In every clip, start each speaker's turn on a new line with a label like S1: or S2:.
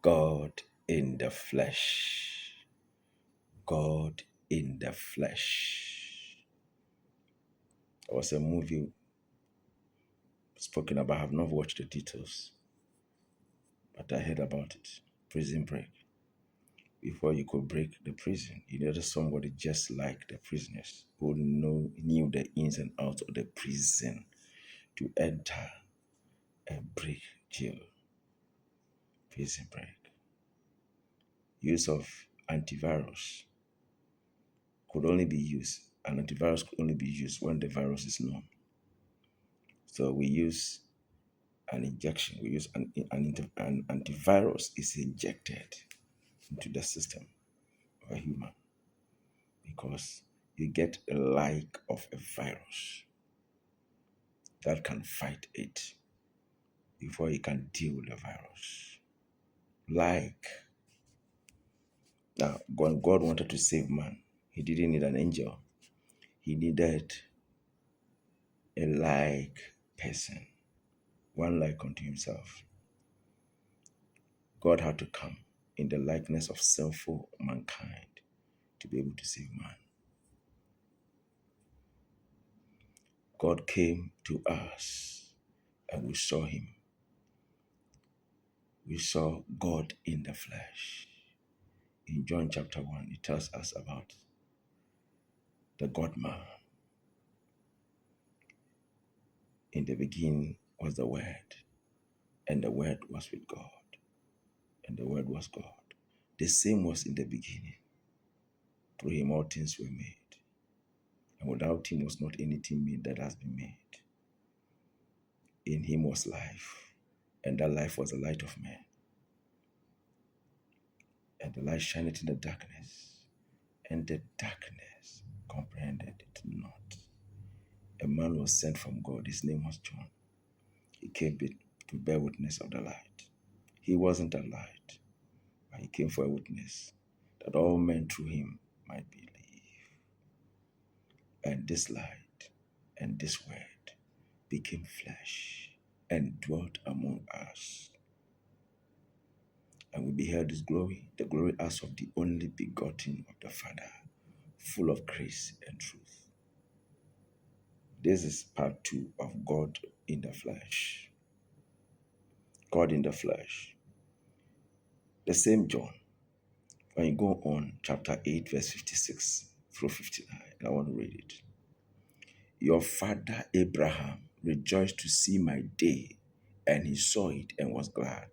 S1: God in the flesh. God in the flesh. There was a movie spoken about. I have not watched the details, but I heard about it. Prison Break. Before you could break the prison, you needed somebody just like the prisoners who knew the ins and outs of the prison to enter and break jail. Prison Break. Use of antivirus could only be used. An antivirus could only be used when the virus is known. So we use an injection. We use an antivirus is injected into the system of a human because you get a like of a virus that can fight it before you can deal with the virus. Like, now, when God wanted to save man, he didn't need an angel. He needed a like person, one like unto himself. God had to come in the likeness of sinful mankind to be able to save man. God came to us and we saw him. We saw God in the flesh. In John chapter 1, it tells us about the God man. In the beginning was the Word, and the Word was with God, and the Word was God. The same was in the beginning. Through him all things were made, and without him was not anything made that has been made. In him was life, and that life was the light of men. And the light shineth in the darkness, and the darkness comprehended it not. A man was sent from God. His name was John. He came to bear witness of the light. He wasn't a light, but he came for a witness that all men through him might believe. And this light and this word became flesh and dwelt among us. And we beheld his glory, the glory as of the only begotten of the Father, full of grace and truth. This is part 2 of God in the flesh. God in the flesh. The same John. When you go on chapter 8, verse 56 through 59, I want to read it. Your father Abraham rejoiced to see my day, and he saw it and was glad.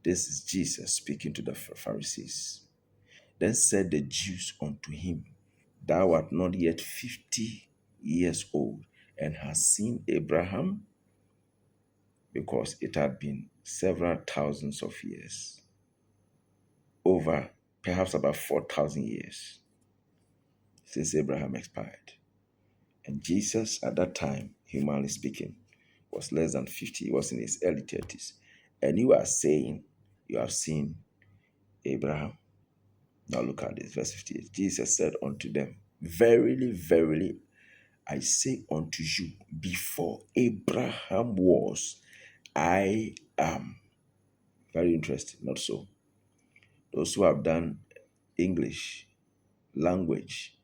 S1: This is Jesus speaking to the Pharisees. Then said the Jews unto him, Thou art not yet 50 years old, and hast seen Abraham? Because it had been several thousands of years, over perhaps about 4,000 years since Abraham expired. And Jesus, at that time, humanly speaking, was less than 50. He was in his early 30s. And you are saying, you have seen Abraham. Now look at this, verse 58. Jesus said unto them, Verily, verily, I say unto you, before Abraham was, I am. Very interesting, not so? Those who have done English language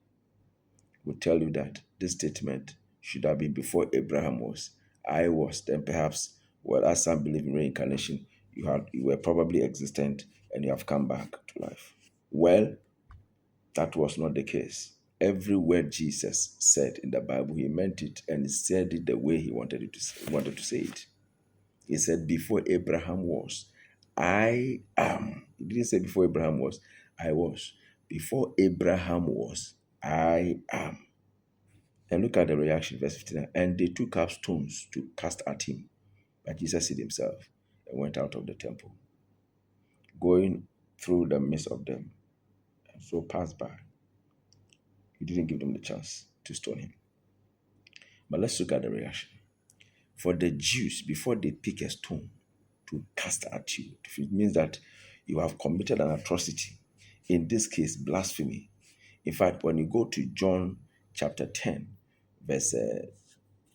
S1: will tell you that this statement should have been before Abraham was, I was. Then perhaps, well, as some believe in reincarnation, you were probably existent and you have come back to life. Well, that was not the case. Every word Jesus said in the Bible, he meant it, and he said it the way he wanted to say it. He said, before Abraham was, I am. He didn't say before Abraham was, I was. Before Abraham was, I am. And look at the reaction, verse 59. And they took up stones to cast at him. But Jesus hid himself and went out of the temple, going through the midst of them, and so passed by. He didn't give them the chance to stone him. But let's look at the reaction. For the Jews, before they pick a stone to cast at you, it means that you have committed an atrocity. In this case, blasphemy. In fact, when you go to John chapter 10, verses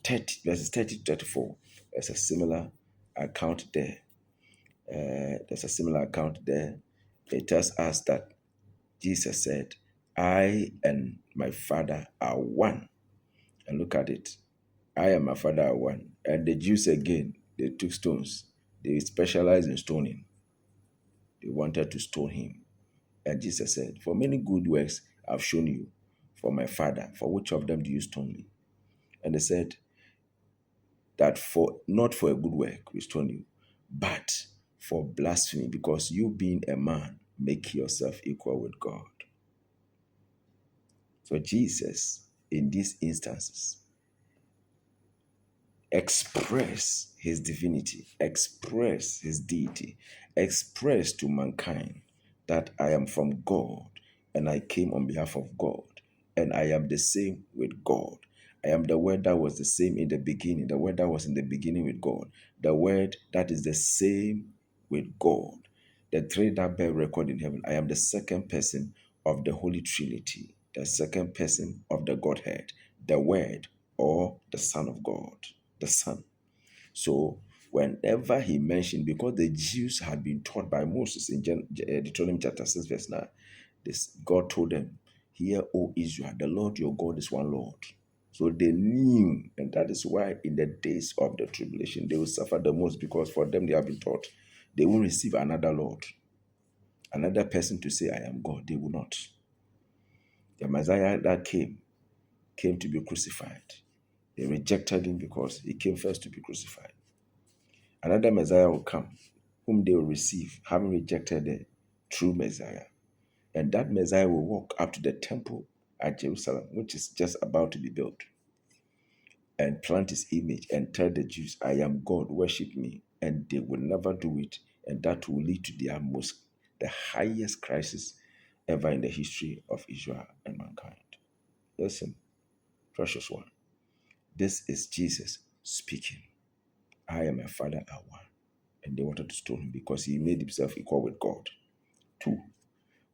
S1: 30 to 34, there's a similar account there. There's a similar account there. It tells us that Jesus said, I and my Father are one. And look at it. I and my Father are one. And the Jews again, they took stones. They specialized in stoning. They wanted to stone him. And Jesus said, for many good works I've shown you for my Father. For which of them do you stone me? And they said that for not for a good work we stone you, but for blasphemy, because you being a man make yourself equal with God. So Jesus, in these instances, express his divinity, express his deity, express to mankind that I am from God and I came on behalf of God and I am the same with God. I am the word that was the same in the beginning, the word that was in the beginning with God, the word that is the same with God, the three that bear record in heaven. I am the second person of the Holy Trinity, the second person of the Godhead, the Word or the Son of God, the Son. So whenever he mentioned, because the Jews had been taught by Moses in Deuteronomy chapter 6, verse 9, this God told them, hear, O Israel, the Lord your God is one Lord. So they knew, and that is why in the days of the tribulation, they will suffer the most, because for them they have been taught they won't receive another Lord, another person to say, I am God. They will not. The Messiah that came to be crucified. They rejected him because he came first to be crucified. Another Messiah will come, whom they will receive, having rejected the true Messiah. And that Messiah will walk up to the temple at Jerusalem, which is just about to be built, and plant his image and tell the Jews, I am God, worship me. And they will never do it. And that will lead to the highest crisis ever in the history of Israel and mankind. Listen, precious one, this is Jesus speaking. I and my Father are one. And they wanted to stone him because he made himself equal with God. 2,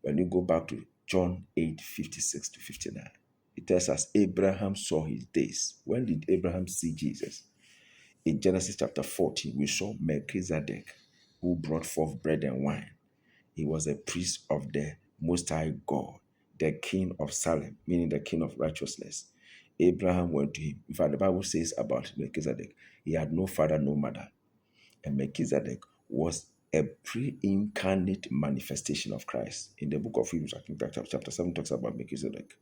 S1: when you go back to John 8:56 to 59, it tells us Abraham saw his days. When did Abraham see Jesus? In Genesis chapter 40, we saw Melchizedek, who brought forth bread and wine. He was a priest of the Most High God, the king of Salem, meaning the king of righteousness. Abraham went to him. In fact, the Bible says about Melchizedek, he had no father, no mother. And Melchizedek was a pre-incarnate manifestation of Christ. In the book of Hebrews, I think chapter 7 talks about Melchizedek.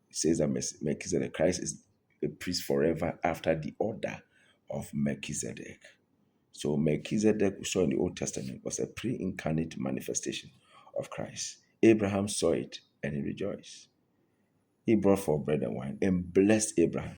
S1: It says that Melchizedek, Christ is a priest forever after the order of Melchizedek. So Melchizedek, we saw in the Old Testament, was a pre-incarnate manifestation of Christ. Abraham saw it and he rejoiced. He brought forth bread and wine and blessed Abraham.